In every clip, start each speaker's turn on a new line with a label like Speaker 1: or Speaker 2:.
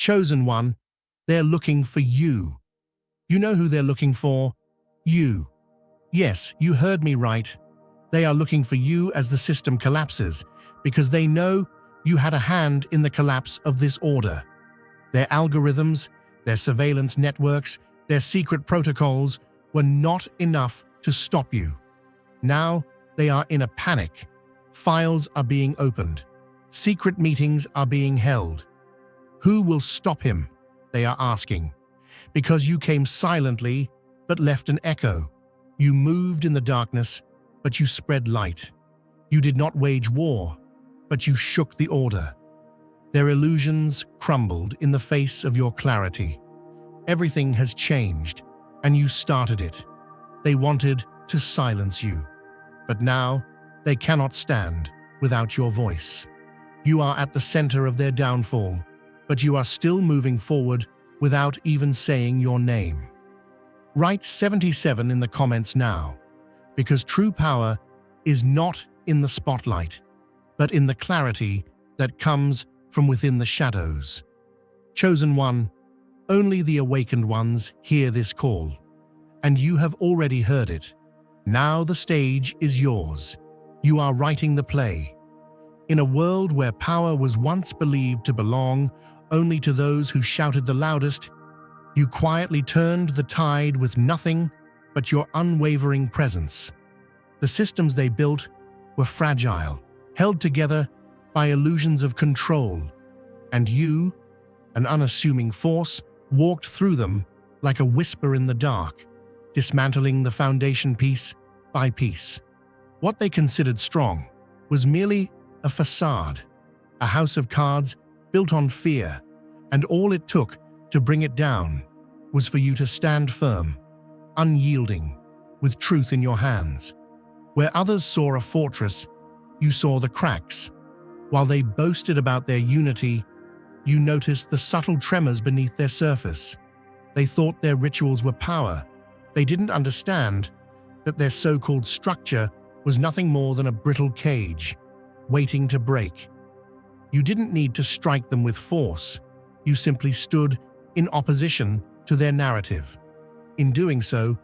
Speaker 1: Chosen one, they're looking for you. You know who they're looking for? You. Yes, you heard me right. They are looking for you as the system collapses, because they know you had a hand in the collapse of this order. Their algorithms, their surveillance networks, their secret protocols were not enough to stop you. Now they are in a panic. Files are being opened. Secret meetings are being held. Who will stop him? They are asking. Because you came silently, but left an echo. You moved in the darkness, but you spread light. You did not wage war, but you shook the order. Their illusions crumbled in the face of your clarity. Everything has changed, and you started it. They wanted to silence you, but now they cannot stand without your voice. You are at the center of their downfall, but you are still moving forward without even saying your name. Write 77 in the comments now, because true power is not in the spotlight, but in the clarity that comes from within the shadows. Chosen one, only the awakened ones hear this call, and you have already heard it. Now the stage is yours. You are writing the play. In a world where power was once believed to belong only to those who shouted the loudest, you quietly turned the tide with nothing but your unwavering presence. The systems they built were fragile, held together by illusions of control, and you, an unassuming force, walked through them like a whisper in the dark, dismantling the foundation piece by piece. What they considered strong was merely a facade, a house of cards built on fear, and all it took to bring it down was for you to stand firm, unyielding, with truth in your hands. Where others saw a fortress, you saw the cracks. While they boasted about their unity, you noticed the subtle tremors beneath their surface. They thought their rituals were power. They didn't understand that their so-called structure was nothing more than a brittle cage, waiting to break. You didn't need to strike them with force. You simply stood in opposition to their narrative. In doing so,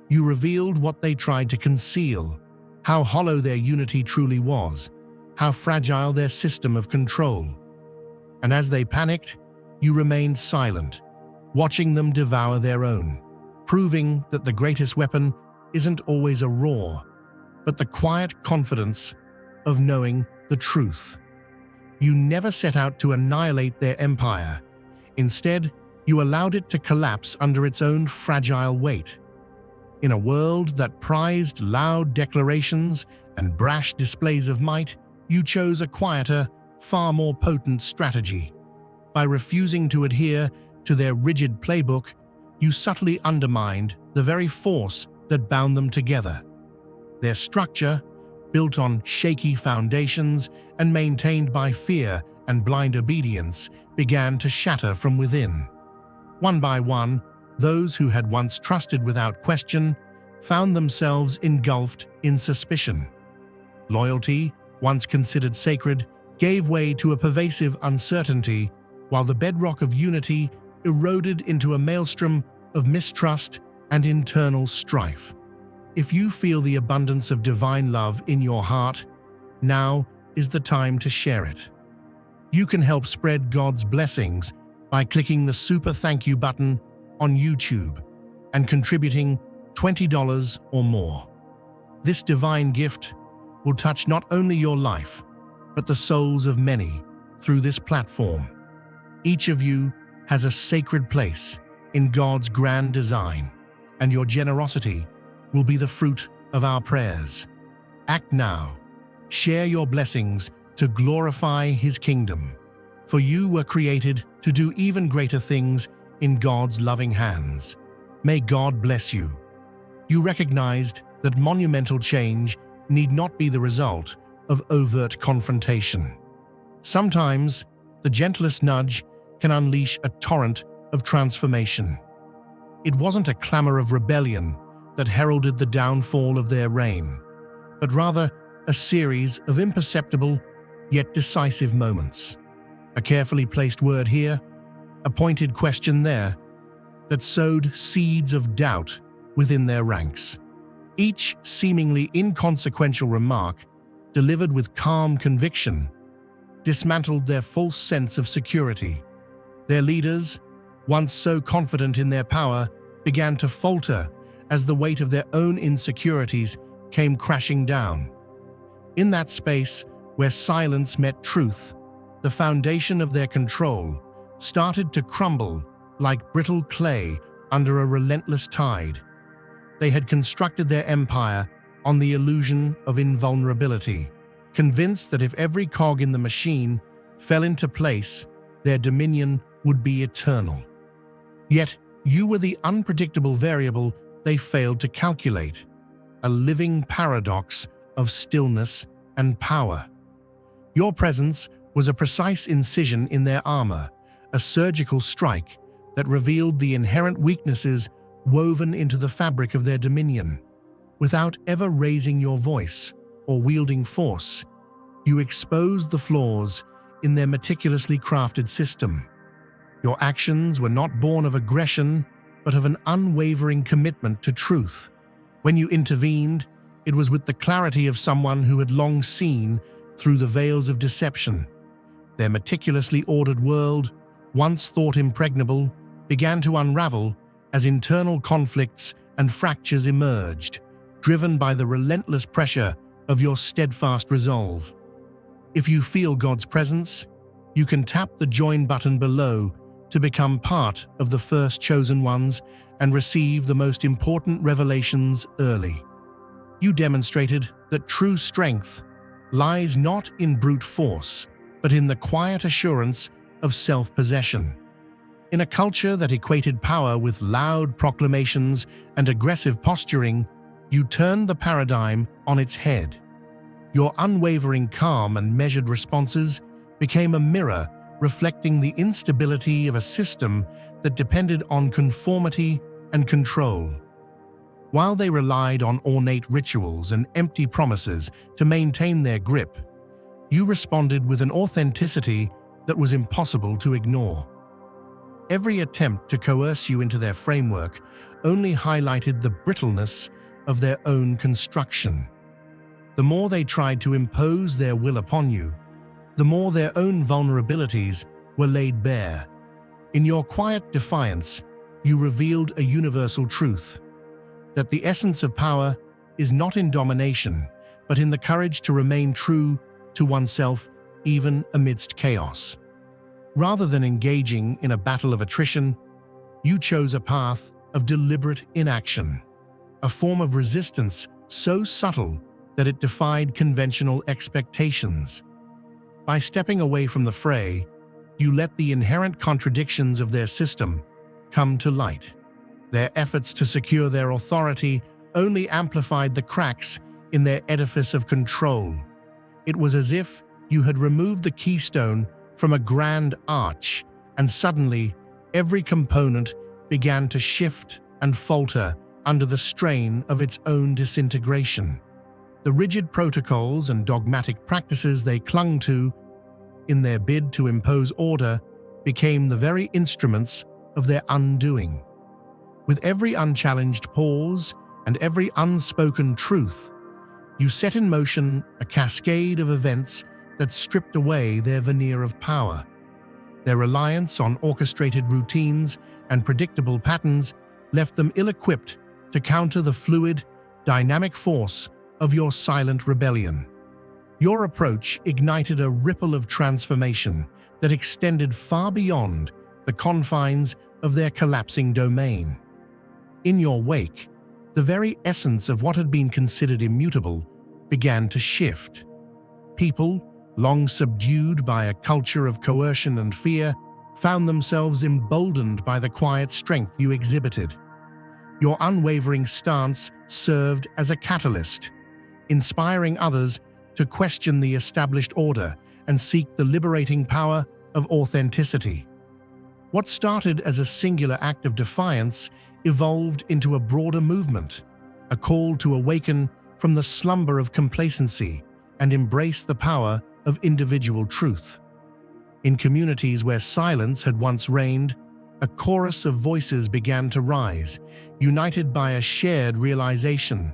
Speaker 1: you revealed what they tried to conceal, how hollow their unity truly was, how fragile their system of control. And as they panicked, you remained silent, watching them devour their own, proving that the greatest weapon isn't always a roar, but the quiet confidence of knowing the truth. You never set out to annihilate their empire. Instead, you allowed it to collapse under its own fragile weight. In a world that prized loud declarations and brash displays of might, you chose a quieter, far more potent strategy. By refusing to adhere to their rigid playbook, you subtly undermined the very force that bound them together. Their structure, built on shaky foundations and maintained by fear and blind obedience, began to shatter from within. One by one, those who had once trusted without question found themselves engulfed in suspicion. Loyalty, once considered sacred, gave way to a pervasive uncertainty, while the bedrock of unity eroded into a maelstrom of mistrust and internal strife. If you feel the abundance of divine love in your heart, now is the time to share it. You can help spread God's blessings by clicking the super thank you button on YouTube and contributing $20 or more. This divine gift will touch not only your life, but the souls of many through this platform. Each of you has a sacred place in God's grand design, and your generosity will be the fruit of our prayers. Act now. Share your blessings to glorify His kingdom, for you were created to do even greater things in God's loving hands. May God bless you. You recognized that monumental change need not be the result of overt confrontation. Sometimes, the gentlest nudge can unleash a torrent of transformation. It wasn't a clamor of rebellion that heralded the downfall of their reign, but rather a series of imperceptible yet decisive moments. A carefully placed word here, a pointed question there that sowed seeds of doubt within their ranks. Each seemingly inconsequential remark, delivered with calm conviction, dismantled their false sense of security. Their leaders, once so confident in their power, began to falter as the weight of their own insecurities came crashing down. In that space where silence met truth, the foundation of their control started to crumble like brittle clay under a relentless tide. They had constructed their empire on the illusion of invulnerability, convinced that if every cog in the machine fell into place, their dominion would be eternal. Yet, you were the unpredictable variable they failed to calculate, a living paradox of stillness and power. Your presence was a precise incision in their armor, a surgical strike that revealed the inherent weaknesses woven into the fabric of their dominion. Without ever raising your voice or wielding force, you exposed the flaws in their meticulously crafted system. Your actions were not born of aggression, but of an unwavering commitment to truth. When you intervened, it was with the clarity of someone who had long seen through the veils of deception. Their meticulously ordered world, once thought impregnable, began to unravel as internal conflicts and fractures emerged, driven by the relentless pressure of your steadfast resolve. If you feel God's presence, you can tap the join button below to become part of the first chosen ones and receive the most important revelations early. You demonstrated that true strength lies not in brute force, but in the quiet assurance of self-possession. In a culture that equated power with loud proclamations and aggressive posturing, you turned the paradigm on its head. Your unwavering calm and measured responses became a mirror reflecting the instability of a system that depended on conformity and control. While they relied on ornate rituals and empty promises to maintain their grip, you responded with an authenticity that was impossible to ignore. Every attempt to coerce you into their framework only highlighted the brittleness of their own construction. The more they tried to impose their will upon you, the more their own vulnerabilities were laid bare. In your quiet defiance, you revealed a universal truth: that the essence of power is not in domination, but in the courage to remain true to oneself even amidst chaos. Rather than engaging in a battle of attrition, you chose a path of deliberate inaction, a form of resistance so subtle that it defied conventional expectations. By stepping away from the fray, you let the inherent contradictions of their system come to light. Their efforts to secure their authority only amplified the cracks in their edifice of control. It was as if you had removed the keystone from a grand arch, and suddenly every component began to shift and falter under the strain of its own disintegration. The rigid protocols and dogmatic practices they clung to in their bid to impose order became the very instruments of their undoing. With every unchallenged pause and every unspoken truth, you set in motion a cascade of events that stripped away their veneer of power. Their reliance on orchestrated routines and predictable patterns left them ill-equipped to counter the fluid, dynamic force of your silent rebellion. Your approach ignited a ripple of transformation that extended far beyond the confines of their collapsing domain. In your wake, the very essence of what had been considered immutable began to shift. People, long subdued by a culture of coercion and fear, found themselves emboldened by the quiet strength you exhibited. Your unwavering stance served as a catalyst, inspiring others to question the established order and seek the liberating power of authenticity. What started as a singular act of defiance evolved into a broader movement, a call to awaken from the slumber of complacency and embrace the power of individual truth. In communities where silence had once reigned, a chorus of voices began to rise, united by a shared realization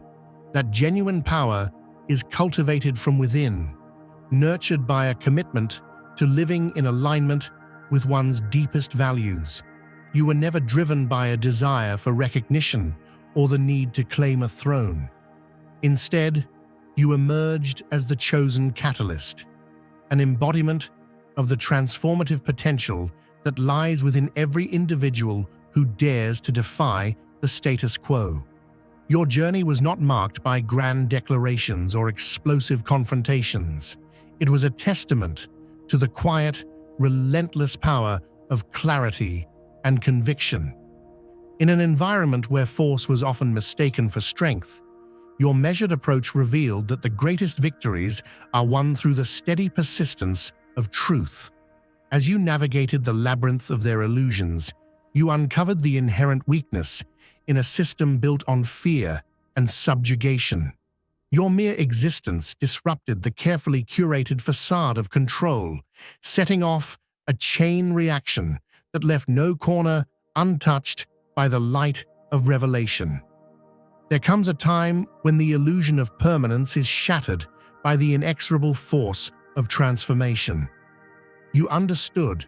Speaker 1: that genuine power is cultivated from within, nurtured by a commitment to living in alignment with one's deepest values. You were never driven by a desire for recognition or the need to claim a throne. Instead, you emerged as the chosen catalyst, an embodiment of the transformative potential that lies within every individual who dares to defy the status quo. Your journey was not marked by grand declarations or explosive confrontations. It was a testament to the quiet, relentless power of clarity and conviction. In an environment where force was often mistaken for strength, your measured approach revealed that the greatest victories are won through the steady persistence of truth. As you navigated the labyrinth of their illusions, you uncovered the inherent weakness in a system built on fear and subjugation. Your mere existence disrupted the carefully curated facade of control, setting off a chain reaction that left no corner untouched by the light of revelation. There comes a time when the illusion of permanence is shattered by the inexorable force of transformation. You understood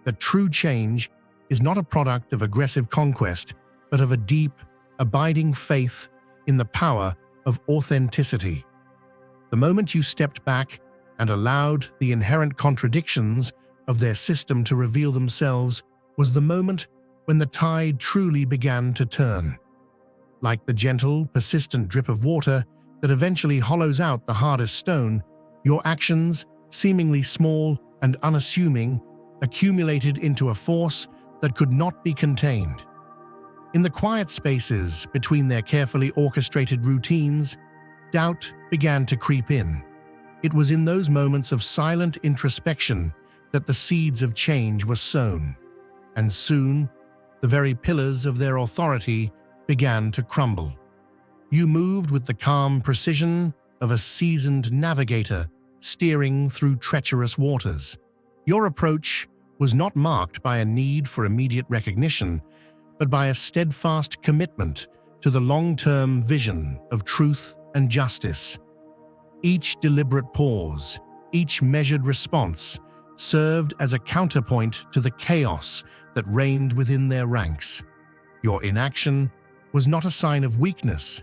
Speaker 1: that true change is not a product of aggressive conquest, but of a deep, abiding faith in the power of authenticity. The moment you stepped back and allowed the inherent contradictions of their system to reveal themselves was the moment when the tide truly began to turn. Like the gentle, persistent drip of water that eventually hollows out the hardest stone, your actions, seemingly small and unassuming, accumulated into a force that could not be contained. In the quiet spaces between their carefully orchestrated routines, doubt began to creep in. It was in those moments of silent introspection that the seeds of change were sown, and soon, the very pillars of their authority began to crumble. You moved with the calm precision of a seasoned navigator steering through treacherous waters. Your approach was not marked by a need for immediate recognition, but by a steadfast commitment to the long-term vision of truth and justice. Each deliberate pause, each measured response, served as a counterpoint to the chaos that reigned within their ranks. Your inaction was not a sign of weakness,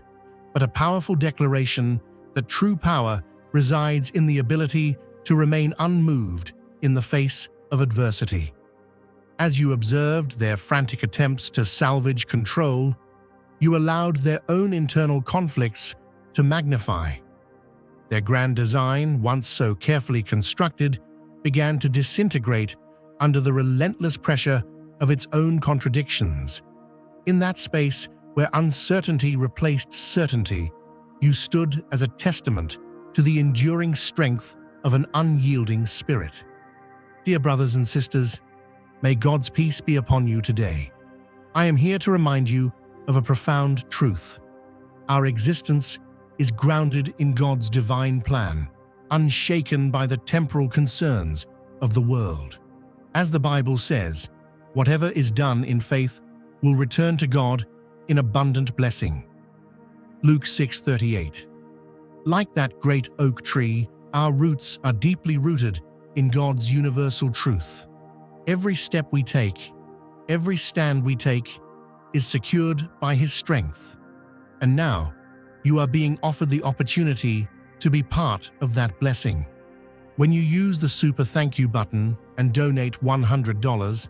Speaker 1: but a powerful declaration that true power resides in the ability to remain unmoved in the face of adversity. As you observed their frantic attempts to salvage control, you allowed their own internal conflicts to magnify. Their grand design, once so carefully constructed, began to disintegrate under the relentless pressure of its own contradictions. In that space where uncertainty replaced certainty, you stood as a testament to the enduring strength of an unyielding spirit. Dear brothers and sisters, may God's peace be upon you today. I am here to remind you of a profound truth. Our existence is grounded in God's divine plan, unshaken by the temporal concerns of the world. As the Bible says, whatever is done in faith will return to God in abundant blessing. Luke 6:38. Like that great oak tree, our roots are deeply rooted in God's universal truth. Every step we take, every stand we take, is secured by His strength. And now, you are being offered the opportunity to be part of that blessing. When you use the Super Thank You button and donate $100,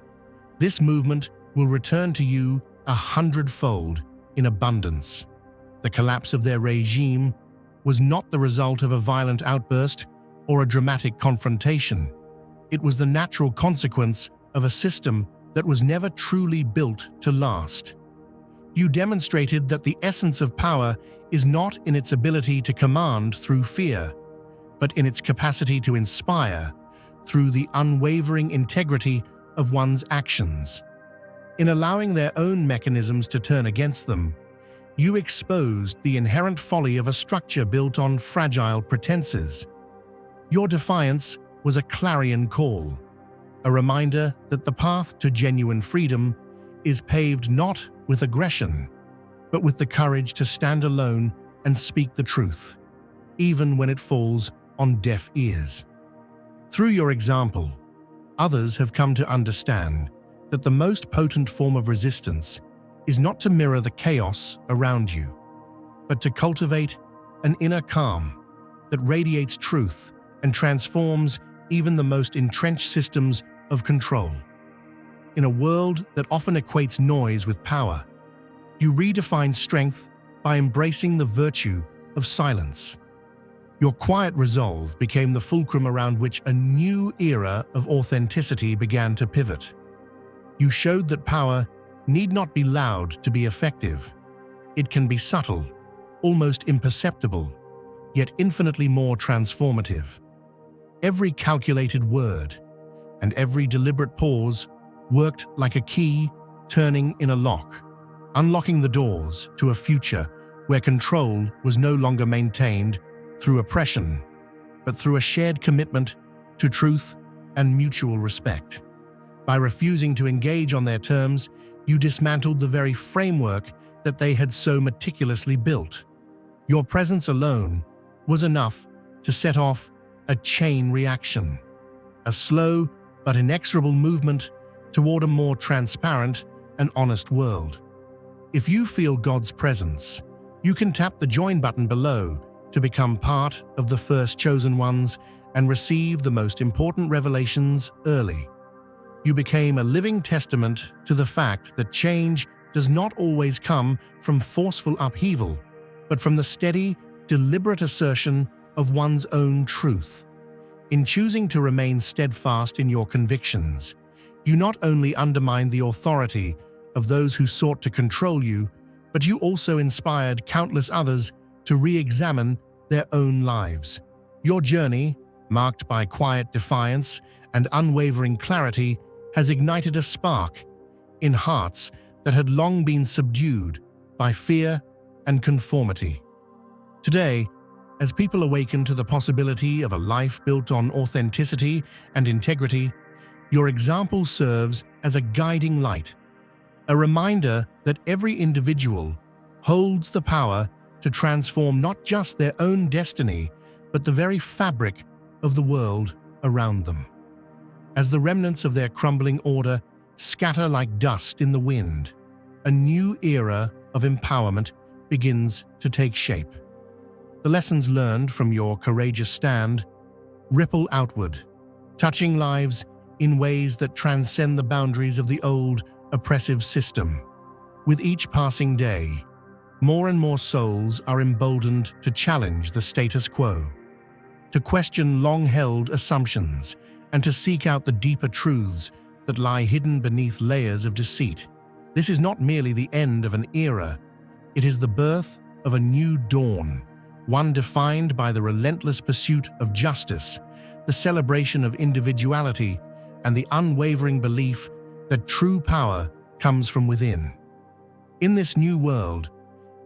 Speaker 1: this movement will return to you 100-fold in abundance. The collapse of their regime was not the result of a violent outburst or a dramatic confrontation. It was the natural consequence of a system that was never truly built to last. You demonstrated that the essence of power is not in its ability to command through fear, but in its capacity to inspire through the unwavering integrity of one's actions. In allowing their own mechanisms to turn against them, you exposed the inherent folly of a structure built on fragile pretenses. Your defiance was a clarion call, a reminder that the path to genuine freedom is paved not with aggression, but with the courage to stand alone and speak the truth, even when it falls on deaf ears. Through your example, others have come to understand that the most potent form of resistance is not to mirror the chaos around you, but to cultivate an inner calm that radiates truth and transforms even the most entrenched systems of control. In a world that often equates noise with power, you redefine strength by embracing the virtue of silence. Your quiet resolve became the fulcrum around which a new era of authenticity began to pivot. You showed that power need not be loud to be effective. It can be subtle, almost imperceptible, yet infinitely more transformative. Every calculated word and every deliberate pause worked like a key turning in a lock, unlocking the doors to a future where control was no longer maintained through oppression, but through a shared commitment to truth and mutual respect. By refusing to engage on their terms, you dismantled the very framework that they had so meticulously built. Your presence alone was enough to set off a chain reaction, a slow but inexorable movement toward a more transparent and honest world. If you feel God's presence, you can tap the join button below to become part of the first chosen ones and receive the most important revelations early. You became a living testament to the fact that change does not always come from forceful upheaval, but from the steady, deliberate assertion of one's own truth. In choosing to remain steadfast in your convictions, you not only undermined the authority of those who sought to control you, but you also inspired countless others to re-examine their own lives. Your journey, marked by quiet defiance and unwavering clarity, has ignited a spark in hearts that had long been subdued by fear and conformity. Today, as people awaken to the possibility of a life built on authenticity and integrity, your example serves as a guiding light, a reminder that every individual holds the power to transform not just their own destiny, but the very fabric of the world around them. As the remnants of their crumbling order scatter like dust in the wind, a new era of empowerment begins to take shape. The lessons learned from your courageous stand ripple outward, touching lives in ways that transcend the boundaries of the old, oppressive system. With each passing day, more and more souls are emboldened to challenge the status quo, to question long-held assumptions, and to seek out the deeper truths that lie hidden beneath layers of deceit. This is not merely the end of an era, it is the birth of a new dawn, one defined by the relentless pursuit of justice, the celebration of individuality, and the unwavering belief that true power comes from within. In this new world,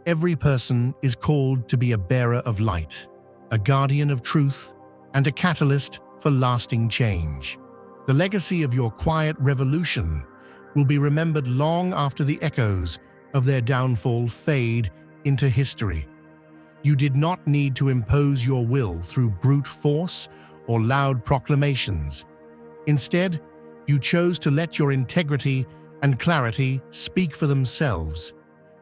Speaker 1: every person is called to be a bearer of light, a guardian of truth, and a catalyst for lasting change. The legacy of your quiet revolution will be remembered long after the echoes of their downfall fade into history. You did not need to impose your will through brute force or loud proclamations. Instead, you chose to let your integrity and clarity speak for themselves,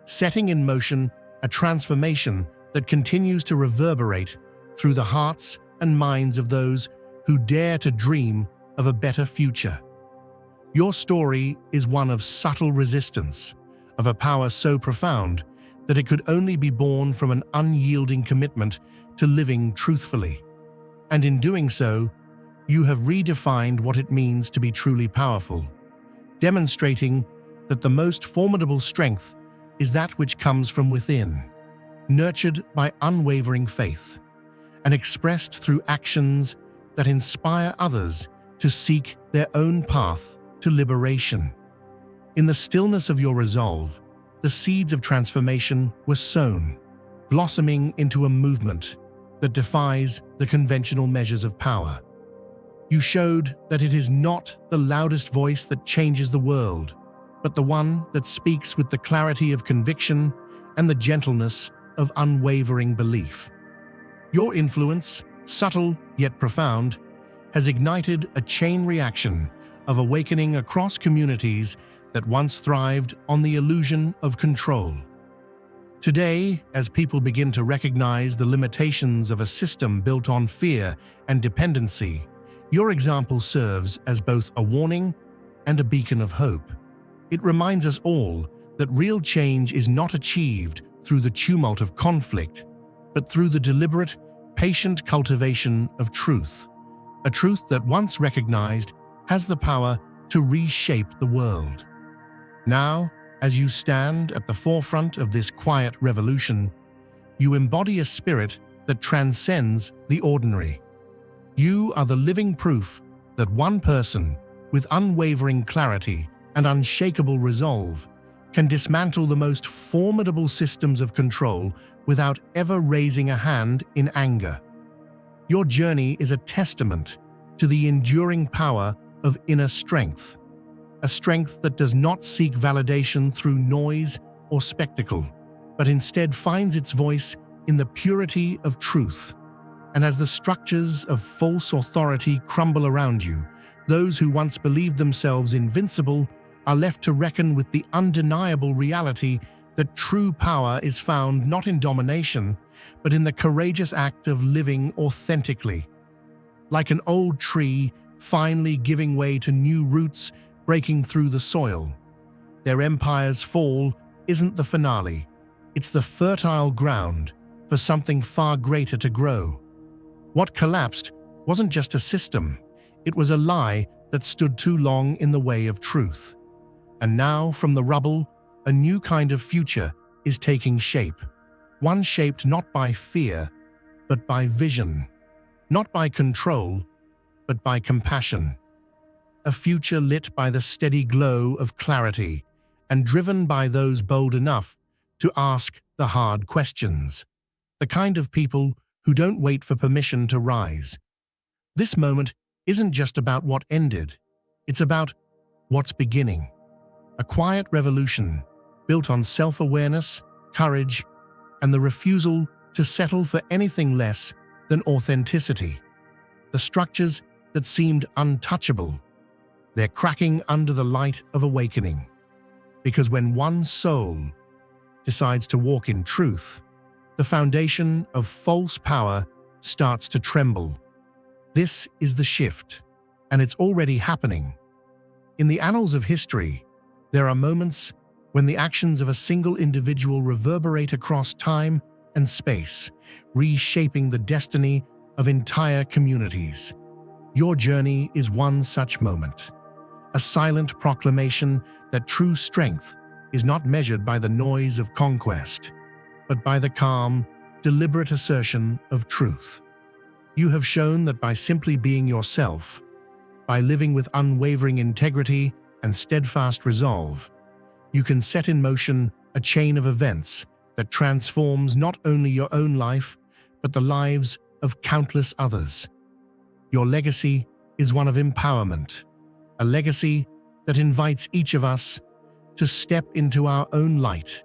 Speaker 1: setting in motion a transformation that continues to reverberate through the hearts and minds of those who dare to dream of a better future. Your story is one of subtle resistance, of a power so profound that it could only be born from an unyielding commitment to living truthfully. And in doing so, you have redefined what it means to be truly powerful, demonstrating that the most formidable strength is that which comes from within, nurtured by unwavering faith, and expressed through actions that inspire others to seek their own path to liberation. In the stillness of your resolve, the seeds of transformation were sown, blossoming into a movement that defies the conventional measures of power. You showed that it is not the loudest voice that changes the world, but the one that speaks with the clarity of conviction and the gentleness of unwavering belief. Your influence, subtle yet profound, has ignited a chain reaction of awakening across communities that once thrived on the illusion of control. Today, as people begin to recognize the limitations of a system built on fear and dependency, your example serves as both a warning and a beacon of hope. It reminds us all that real change is not achieved through the tumult of conflict, but through the deliberate, patient cultivation of truth, a truth that once recognized has the power to reshape the world. Now, as you stand at the forefront of this quiet revolution, you embody a spirit that transcends the ordinary. You are the living proof that one person, with unwavering clarity and unshakable resolve, can dismantle the most formidable systems of control without ever raising a hand in anger. Your journey is a testament to the enduring power of inner strength, a strength that does not seek validation through noise or spectacle, but instead finds its voice in the purity of truth. And as the structures of false authority crumble around you, those who once believed themselves invincible are left to reckon with the undeniable reality that true power is found not in domination, but in the courageous act of living authentically. Like an old tree finally giving way to new roots breaking through the soil, their empire's fall isn't the finale, it's the fertile ground for something far greater to grow. What collapsed wasn't just a system, it was a lie that stood too long in the way of truth. And now, from the rubble, a new kind of future is taking shape, one shaped not by fear, but by vision, not by control, but by compassion. A future lit by the steady glow of clarity and driven by those bold enough to ask the hard questions, the kind of people who don't wait for permission to rise. This moment isn't just about what ended, it's about what's beginning. A quiet revolution built on self-awareness, courage, and the refusal to settle for anything less than authenticity. The structures that seemed untouchable, they're cracking under the light of awakening. Because when one soul decides to walk in truth, the foundation of false power starts to tremble. This is the shift, and it's already happening. In the annals of history, there are moments when the actions of a single individual reverberate across time and space, reshaping the destiny of entire communities. Your journey is one such moment, a silent proclamation that true strength is not measured by the noise of conquest, but by the calm, deliberate assertion of truth. You have shown that by simply being yourself, by living with unwavering integrity and steadfast resolve, you can set in motion a chain of events that transforms not only your own life, but the lives of countless others. Your legacy is one of empowerment, a legacy that invites each of us to step into our own light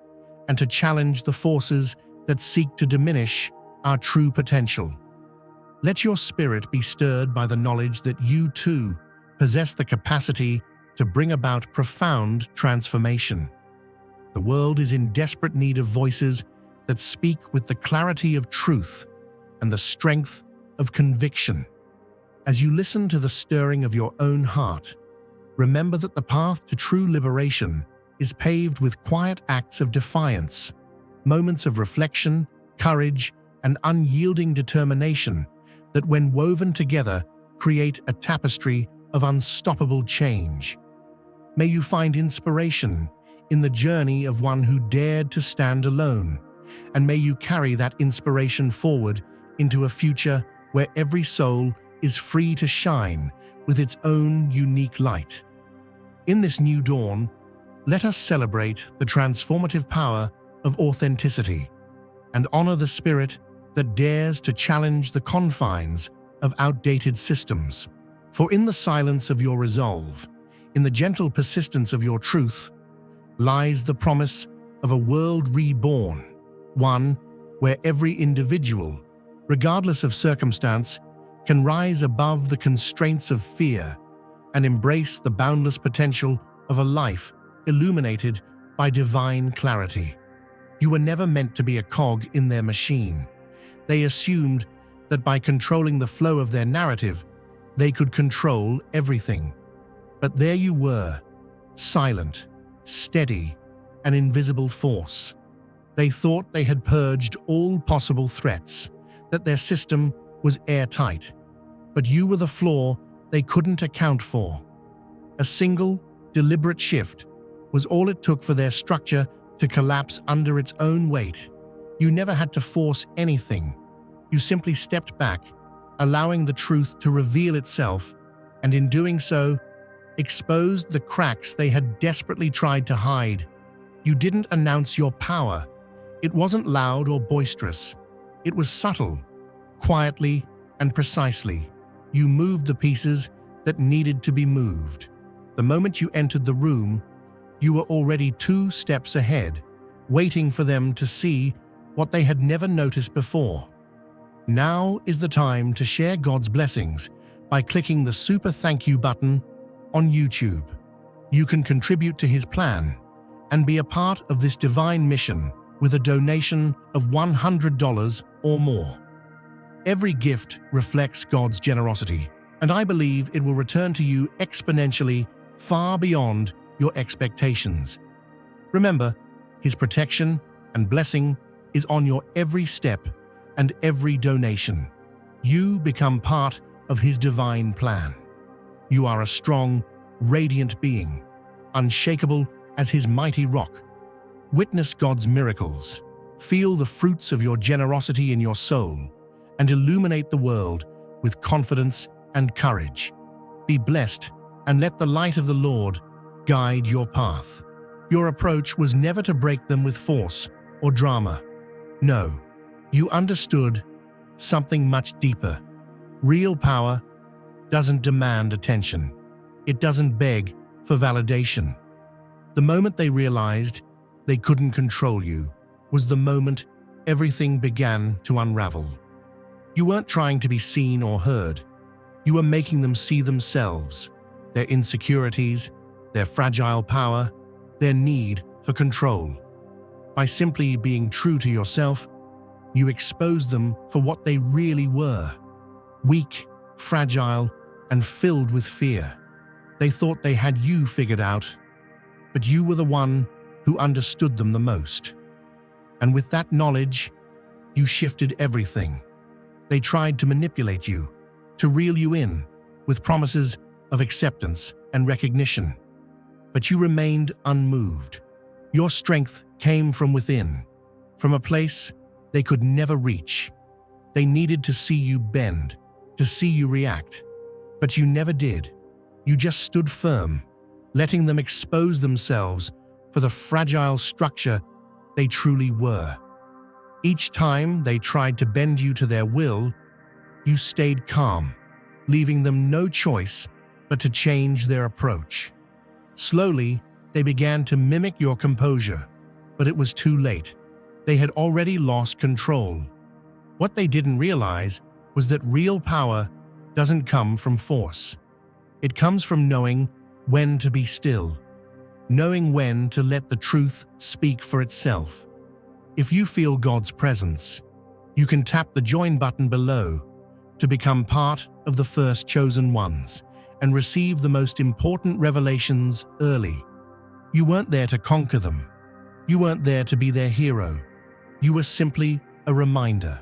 Speaker 1: and to challenge the forces that seek to diminish our true potential. Let your spirit be stirred by the knowledge that you too possess the capacity to bring about profound transformation. The world is in desperate need of voices that speak with the clarity of truth and the strength of conviction. As you listen to the stirring of your own heart, remember that the path to true liberation is paved with quiet acts of defiance, moments of reflection, courage, and unyielding determination that, when woven together, create a tapestry of unstoppable change. May you find inspiration in the journey of one who dared to stand alone, and may you carry that inspiration forward into a future where every soul is free to shine with its own unique light. In this new dawn, let us celebrate the transformative power of authenticity and honor the spirit that dares to challenge the confines of outdated systems. For in the silence of your resolve, in the gentle persistence of your truth, lies the promise of a world reborn, one where every individual, regardless of circumstance, can rise above the constraints of fear and embrace the boundless potential of a life illuminated by divine clarity. You were never meant to be a cog in their machine. They assumed that by controlling the flow of their narrative, they could control everything. But there you were, silent, steady, an invisible force. They thought they had purged all possible threats, that their system was airtight. But you were the flaw they couldn't account for. A single, deliberate shift was all it took for their structure to collapse under its own weight. You never had to force anything. You simply stepped back, allowing the truth to reveal itself, and in doing so, exposed the cracks they had desperately tried to hide. You didn't announce your power. It wasn't loud or boisterous. It was subtle, quietly and precisely. You moved the pieces that needed to be moved. The moment you entered the room, you were already 2 steps ahead, waiting for them to see what they had never noticed before. Now is the time to share God's blessings by clicking the super thank you button on YouTube. You can contribute to His plan and be a part of this divine mission with a donation of $100 or more. Every gift reflects God's generosity, and I believe it will return to you exponentially, far beyond your expectations. Remember, His protection and blessing is on your every step and every donation. You become part of His divine plan. You are a strong, radiant being, unshakable as His mighty rock. Witness God's miracles, feel the fruits of your generosity in your soul, and illuminate the world with confidence and courage. Be blessed and let the light of the Lord guide your path. Your approach was never to break them with force or drama. No, you understood something much deeper. Real power doesn't demand attention. It doesn't beg for validation. The moment they realized they couldn't control you was the moment everything began to unravel. You weren't trying to be seen or heard. You were making them see themselves, their insecurities, their fragile power, their need for control. By simply being true to yourself, you exposed them for what they really were: weak, fragile, and filled with fear. They thought they had you figured out, but you were the one who understood them the most. And with that knowledge, you shifted everything. They tried to manipulate you, to reel you in with promises of acceptance and recognition. But you remained unmoved. Your strength came from within, from a place they could never reach. They needed to see you bend, to see you react. But you never did. You just stood firm, letting them expose themselves for the fragile structure they truly were. Each time they tried to bend you to their will, you stayed calm, leaving them no choice but to change their approach. Slowly, they began to mimic your composure, but it was too late. They had already lost control. What they didn't realize was that real power doesn't come from force. It comes from knowing when to be still, knowing when to let the truth speak for itself. If you feel God's presence, you can tap the join button below to become part of the first chosen ones and receive the most important revelations early. You weren't there to conquer them. You weren't there to be their hero. You were simply a reminder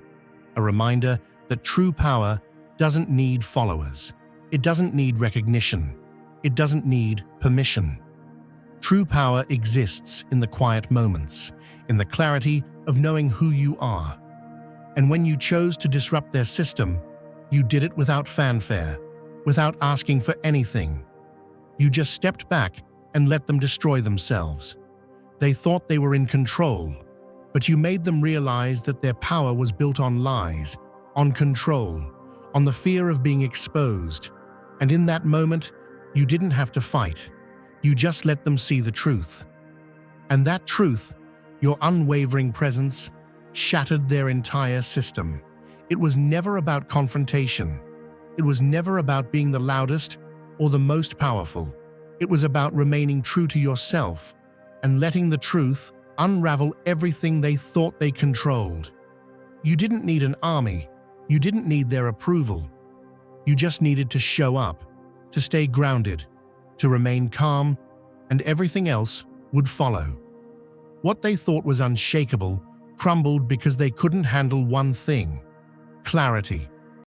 Speaker 1: that true power doesn't need followers. It doesn't need recognition. It doesn't need permission. True power exists in the quiet moments, in the clarity of knowing who you are. And when you chose to disrupt their system, you did it without fanfare, without asking for anything. You just stepped back and let them destroy themselves. They thought they were in control, but you made them realize that their power was built on lies, on control, on the fear of being exposed. And in that moment, you didn't have to fight. You just let them see the truth. And that truth, your unwavering presence, shattered their entire system. It was never about confrontation. It was never about being the loudest or the most powerful. It was about remaining true to yourself and letting the truth unravel everything they thought they controlled. You didn't need an army. You didn't need their approval. You just needed to show up, to stay grounded, to remain calm, and everything else would follow. What they thought was unshakable crumbled because they couldn't handle one thing: clarity.